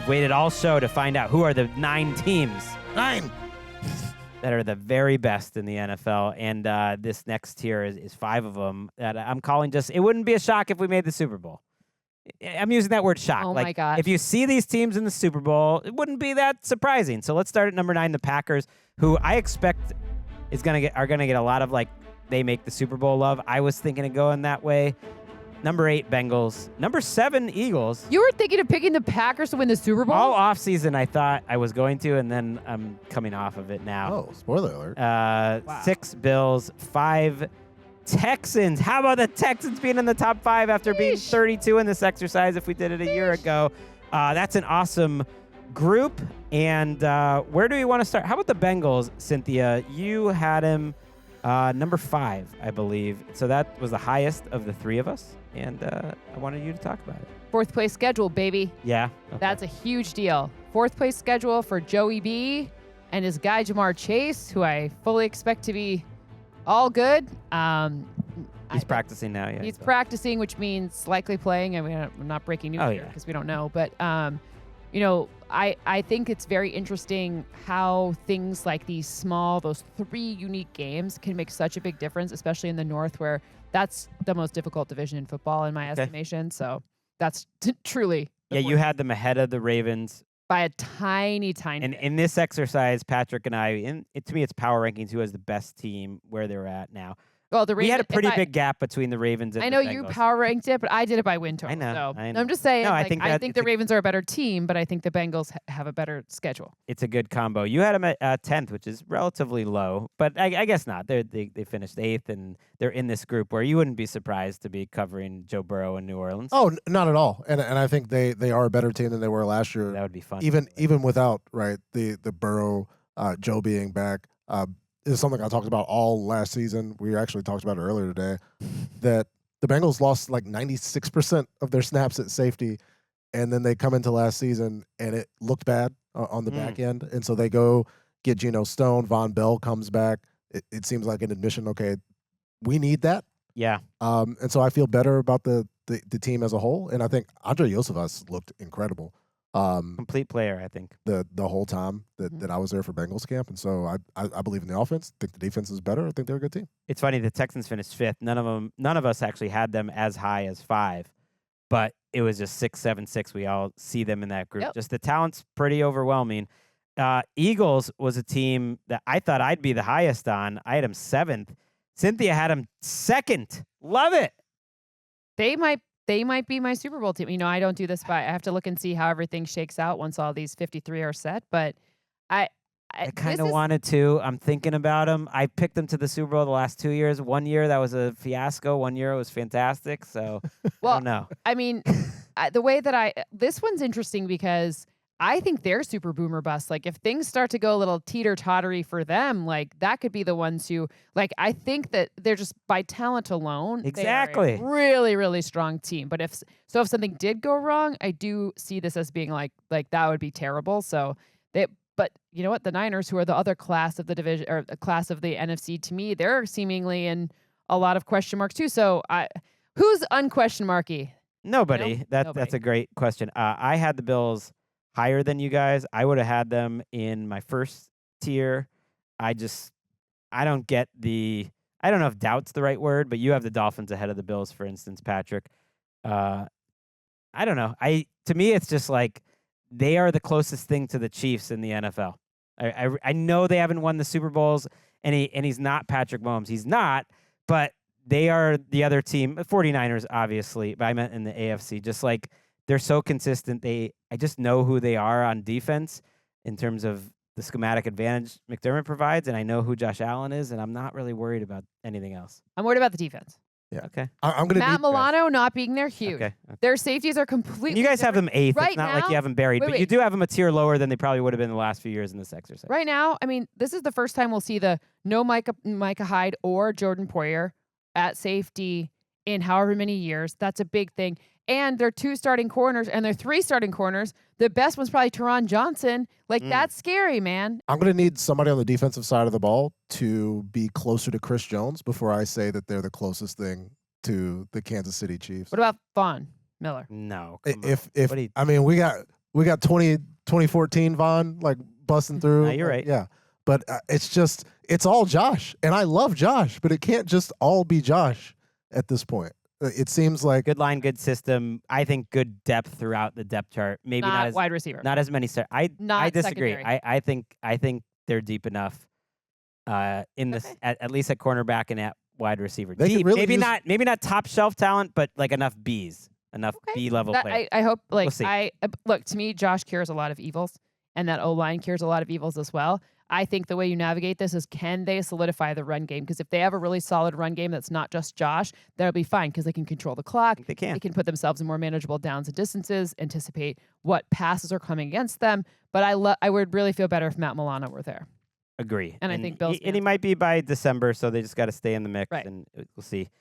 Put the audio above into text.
You've waited all show to find out who are the 9 teams 9 that are the very best in the NFL. And this next tier is 5 of them that I'm calling just, it wouldn't be a shock if we made the Super Bowl. I'm using that word shock. Oh, like, my gosh. If you see these teams in the Super Bowl, it wouldn't be that surprising. So let's start at number 9, the Packers, who I expect are gonna get a lot of, like, they make the Super Bowl love. I was thinking of going that way. Number 8, Bengals. Number 7, Eagles. You were thinking of picking the Packers to win the Super Bowl? All offseason, I thought I was going to, and then I'm coming off of it now. Oh, spoiler alert. 6, Bills. 5, Texans. How about the Texans being in the top 5 after being 32 in this exercise if we did it a year ago? That's an awesome group. And where do we want to start? How about the Bengals, Cynthia? You had him number 5, I believe. So that was the highest of the 3 of us. And I wanted you to talk about it. 4th place schedule, baby. Yeah. Okay. That's a huge deal. 4th place schedule for Joey B and his guy Jamar Chase, who I fully expect to be all good. He's practicing now, yeah. He's practicing, which means likely playing. I mean, I'm not breaking news here because we don't know. But, I think it's very interesting how things like those 3 unique games can make such a big difference, especially in the North, where that's the most difficult division in football, in my estimation. So that's truly. Yeah, you had them ahead of the Ravens. By a tiny bit. And in this exercise, Patrick and I, to me, it's power rankings who has the best team where they're at now. Well, the Ravens, we had a pretty big gap between the Ravens and I know the Bengals. you power ranked it, but I did it by win total. I know. I'm just saying. No, I think think the Ravens are a better team, but I think the Bengals have a better schedule. It's a good combo. You had them at 10th, which is relatively low, but I guess not. They finished 8th, and they're in this group where you wouldn't be surprised to be covering Joe Burrow in New Orleans. Oh, not at all. And I think they are a better team than they were last year. That would be fun. Even without the Burrow, Joe being back. Is something I talked about all last season. We actually talked about it earlier today, that the Bengals lost like 96% of their snaps at safety, and then they come into last season and it looked bad on the back end, and so they go get Geno Stone. Von Bell comes back. It seems like an admission. Okay, we need that. Yeah. And so I feel better about the team as a whole, and I think Andre Josefus looked incredible. Complete player, I think. The whole time that I was there for Bengals camp. And so I believe in the offense. I think the defense is better. I think they're a good team. It's funny, the Texans finished 5th. None of us actually had them as high as 5, but it was just 6, 7, 6. We all see them in that group. Yep. Just the talent's pretty overwhelming. Eagles was a team that I thought I'd be the highest on. I had them 7th. Cynthia had them 2nd. Love it. They might be my Super Bowl team. I don't do this I have to look and see how everything shakes out once all these 53 are set. But I kind of wanted to. I'm thinking about them. I picked them to the Super Bowl the last 2 years. 1 year that was a fiasco. 1 year it was fantastic. So well, I don't know. I mean, the way that this one's interesting because I think they're super boomer bust. Like if things start to go a little teeter-tottery for them, like that could be the ones who, like, I think that they're just by talent alone. Exactly. They are a really, really strong team. But if something did go wrong, I do see this as being like that would be terrible. But you know what? The Niners, who are the other class of the division or the class of the NFC, to me, they're seemingly in a lot of question marks too. So who's unquestion marky? Nobody. Nobody. That's a great question. I had the Bills higher than you guys. I would have had them in my first tier. I don't get I don't know if doubt's the right word, but you have the Dolphins ahead of the Bills, for instance, Patrick. I don't know. To me, it's just like they are the closest thing to the Chiefs in the NFL. I know they haven't won the Super Bowls, and he's not Patrick Mahomes. He's not, but they are the other team. 49ers, obviously, but I meant in the AFC. Just like they're so consistent. I just know who they are on defense in terms of the schematic advantage McDermott provides, and I know who Josh Allen is, and I'm not really worried about anything else. I'm worried about the defense. Yeah. Okay. I'm going to Matt Milano not being there, huge. Okay. Their safeties are completely And you guys have them 8th. Right It's not now, like you have them buried, but you do have them a tier lower than they probably would have been the last few years in this exercise. Right now, I mean, this is the first time we'll see the no Micah Hyde or Jordan Poyer at safety in however many years. That's a big thing. And their 2 starting corners and their 3 starting corners. The best one's probably Teron Johnson. That's scary, man. I'm going to need somebody on the defensive side of the ball to be closer to Chris Jones before I say that they're the closest thing to the Kansas City Chiefs. What about Von Miller? No. I mean, we got we got 2014 Von like busting through. No, you're like, right. Yeah. But it's all Josh. And I love Josh, but it can't just all be Josh at this point. It seems like Good line, good system. I think good depth throughout the depth chart. Maybe not not as wide receiver. not as many. I Not disagree. secondary. I think they're deep enough. In this Okay. at least at cornerback and at wide receiver. They could Deep. really Maybe not top shelf talent, but like enough Bs, enough Okay. B level That, players. I hope like see. look, to me, Josh cures a lot of evils, and that O line cures a lot of evils as well. I think the way you navigate this is, can they solidify the run game? Because if they have a really solid run game that's not just Josh, that'll be fine because they can control the clock. They can. They can put themselves in more manageable downs and distances, anticipate what passes are coming against them. But I would really feel better if Matt Milano were there. Agree. And I think Bills and he fans- might be by December, so they just got to stay in the mix, Right. and we'll see.